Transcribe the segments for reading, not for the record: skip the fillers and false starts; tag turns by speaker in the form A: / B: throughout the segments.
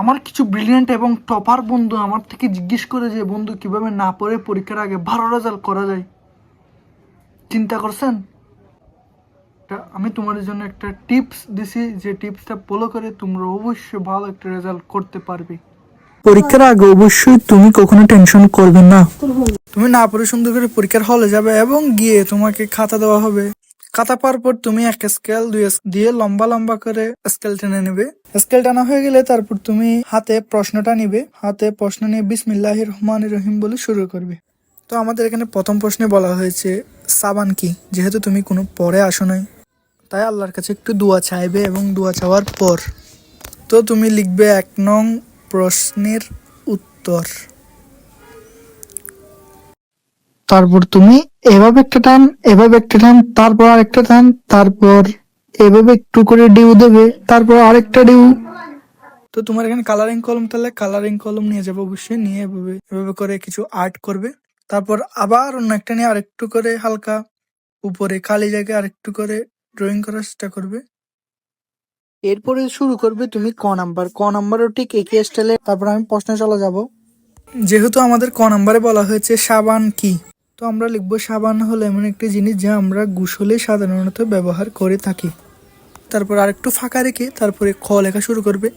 A: আমার কিছু ব্রিলিয়েন্ট এবং টপার বন্ধু আমার থেকে জিজ্ঞেস করে যে বন্ধু কিভাবে না পড়ে পরীক্ষার আগে ভালো রেজাল্ট করা যায়। চিন্তা করছেন? আমি তোমাদের জন্য একটা টিপস দিছি, যে টিপসটা ফলো করে তোমরা অবশ্যই ভালো একটা রেজাল্ট করতে পারবে। পরীক্ষার আগে অবশ্যই তুমি কখনো টেনশন করবে না। তুমি না পড়ে সুন্দর করে পরীক্ষার হলে যাবে এবং গিয়ে তোমাকে খাতা দেওয়া হবে। খাতা পাওয়ার পর তুমি এক স্কেল দুই দিয়ে লম্বা লম্বা করে স্কেল টেনে নেবে। স্কেল টানা হয়ে গেলে তারপর তুমি হাতে প্রশ্নটা নিবে। হাতে প্রশ্ন নিয়ে বিসমিল্লাহির রহমানির রহিম বলে শুরু করবে। তো আমাদের এখানে প্রথম প্রশ্নে বলা হয়েছে সাবান কি। যেহেতু তুমি কোনো পরে আসো নাই, তাই আল্লাহর কাছে একটু দোয়া চাইবে এবং দোয়া চাওয়ার পর তো তুমি লিখবে 1 নং প্রশ্নের উত্তর। তারপর তুমি এভাবে একটা টান, এভাবে একটা টান, তারপর আরেকটা টান, তারপর এভাবে একটু করে ডিউ দেবে, তারপর আরেকটা ডিউ। তো তোমার এখানে কালারিং কলম তাহলে কালারিং কলম নিয়ে যাবে, অবশ্যই নিয়ে এভাবে এভাবে করে কিছু আর্ট করবে। তারপর আবার অন্য একটা নিয়ে আরেকটু করে হালকা উপরে খালি জায়গায় আরেকটু করে ড্রয়িং করার চেষ্টা করবে। এরপরে শুরু করবে তুমি ক নাম্বার। ক নাম্বারও ঠিক একই স্টাইলে। তারপর আমি প্রশ্নে চলে যাব। যেহেতু আমাদের ক নাম্বারে বলা হয়েছে সাবান কি, তো আমরা লিখবো সাবান হলো এমন একটি জিনিস যা আমরা গোসলে সাধারণত ব্যবহার করে থাকি। তারপর আরেকটু ফাঁকা রেখে তারপরে খ লেখা শুরু করবে।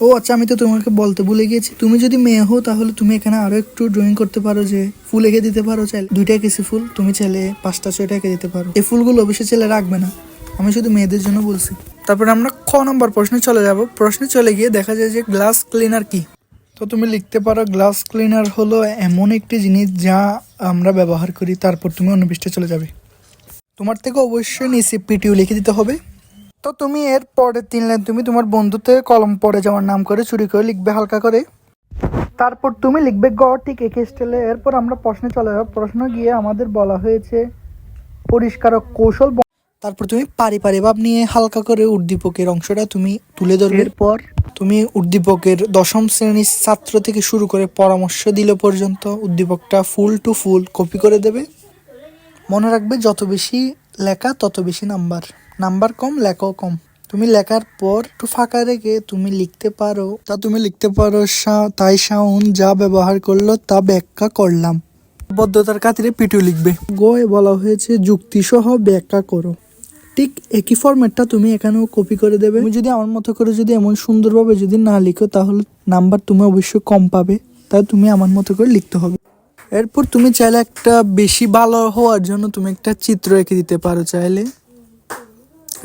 A: ও আচ্ছা, আমি তো তোমাকে বলতে ভুলে গিয়েছি, তুমি যদি মেয়ে হো তাহলে তুমি এখানে আরো একটু ড্রয়িং করতে পারো, যে ফুল এঁকে দিতে পারো। চাইলে 2টা এঁকেছি ফুল, তুমি চাইলে 5টা 6টা এঁকে দিতে পারো। এই ফুলগুলো অবশ্যই ছেলে রাখবে না, আমি শুধু মেয়েদের জন্য বলছি। তারপরে আমরা খ নম্বর প্রশ্নে চলে যাব। প্রশ্নে চলে গিয়ে দেখা যায় যে গ্লাস ক্লিনার কি। তো তুমি লিখতে পারো গ্লাস ক্লিনার হলো এমন একটি জিনিস যা আমরা ব্যবহার করি। তারপর তুমি অন্য পৃষ্ঠে চলে যাবে। তোমার থেকে অবশ্যই নিচে পিটিও লিখে দিতে হবে। তো তুমি এর পরের 3 লাইন তুমি তোমার বন্ধুতে কলম পড়ে যাওয়ার নাম করে চুরি করে লিখবে হালকা করে। তারপর তুমি লিখবে গ ঠিক একই স্টাইলে। এরপর আমরা প্রশ্নে চলে যাব। প্রশ্ন গিয়ে আমাদের বলা হয়েছে পরিষ্কার ও কৌশল। তারপর তুমি পারি পারি ভাব নিয়ে হালকা করে উদ্দীপকের অংশটা তুমি তুলে ধরবে। এরপর তুমি উদ্দীপকের 10ম শ্রেণীর ছাত্র থেকে শুরু করে পরামর্শ দিলে পর্যন্ত উদ্দীপকটা ফুল টু ফুল কপি করে দেবে। মনে রাখবে যত বেশি লেখা তত বেশি নাম্বার, নাম্বার কম লেখাও কম। তুমি লেখার পর একটু ফাঁকা রেখে তুমি লিখতে পারো, তাই শাওন যা ব্যবহার করলো তা ব্যাখ্যা করলাম। বদ্ধতার খাতিরে পিটিও লিখবে। গয়ে বলা হয়েছে যুক্তিসহ ব্যাখ্যা করো। ঠিক একই ফরম্যাটটা তুমি এখানেও কপি করে দেবে। তুমি যদি আমার মতো করে যদি এমন সুন্দরভাবে যদি না লিখো তাহলে নাম্বার তুমি অবশ্যই কম পাবে। তাই তুমি আমার মতো করে লিখতে হবে। এরপর তুমি চাইলে একটা বেশি ভালো হওয়ার জন্য তুমি একটা চিত্র এঁকে দিতে পারো চাইলে।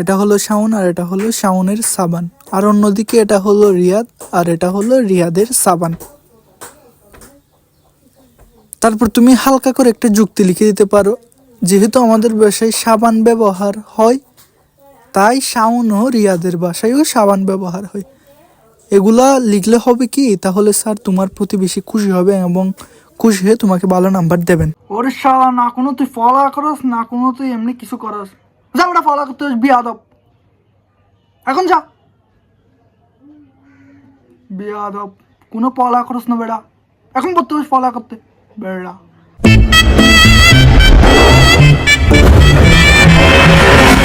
A: এটা হলো শাওন আর এটা হলো শাওনের সাবান, আর অন্যদিকে এটা হলো রিয়াদ আর এটা হলো রিয়াদের সাবান। তারপর তুমি হালকা করে একটা যুক্তি লিখে দিতে পারো। যেহেতু আমাদের বাসায় সাবান ব্যবহার হয়, তাই শাওন ও রিয়াদের বাসায়ও সাবান ব্যবহার হয়। এগুলা লিখলে হবে কি, তাহলে স্যার তোমার প্রতি বেশি খুশি হবে এবং খুশি হয়ে তোমাকে ভালো নাম্বার দেবেন। ওরে শালা, না কোনো তুই ফলা করস না কোনো তুই এমনি কিছু করস। যা ওটা ফলা করতে বিয়াদব, এখন যা। বিয়াদব, কোনো পলা করস না বেড়া, এখন পড়তে ফলা করতে বেড়া।